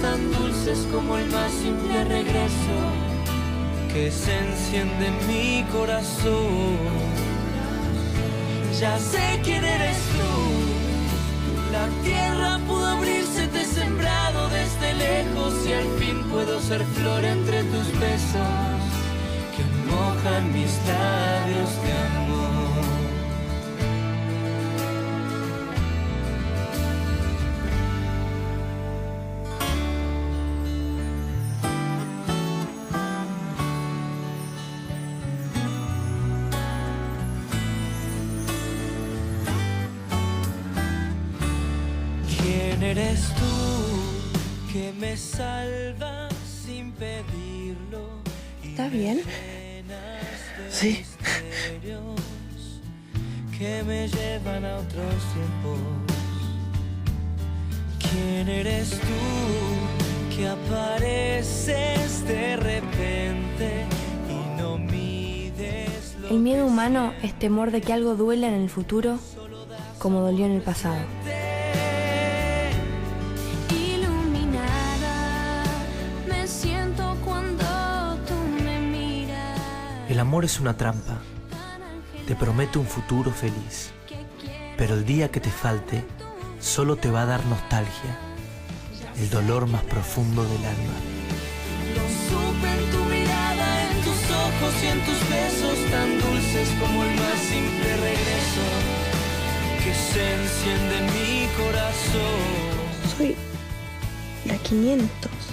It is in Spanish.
tan dulces como el más simple regreso que se enciende en mi corazón. Ya sé quién eres tú. La tierra pudo abrirse, te he sembrado desde lejos y al fin puedo ser flor entre tus besos que mojan mis labios de amor. ¿Quién eres tú que me salvas sin pedirlo? ¿Estás bien? Sí. Que me llevan a otros tiempos. ¿Quién eres tú que apareces de repente y no mides lo El miedo humano es temor de que algo duela en el futuro como dolió en el pasado. El amor es una trampa, te promete un futuro feliz, pero el día que te falte, solo te va a dar nostalgia, el dolor más profundo del alma. Lo supe en tu mirada, en tus ojos y en tus besos tan dulces como el más simple regreso que se enciende en mi corazón. Soy la 500.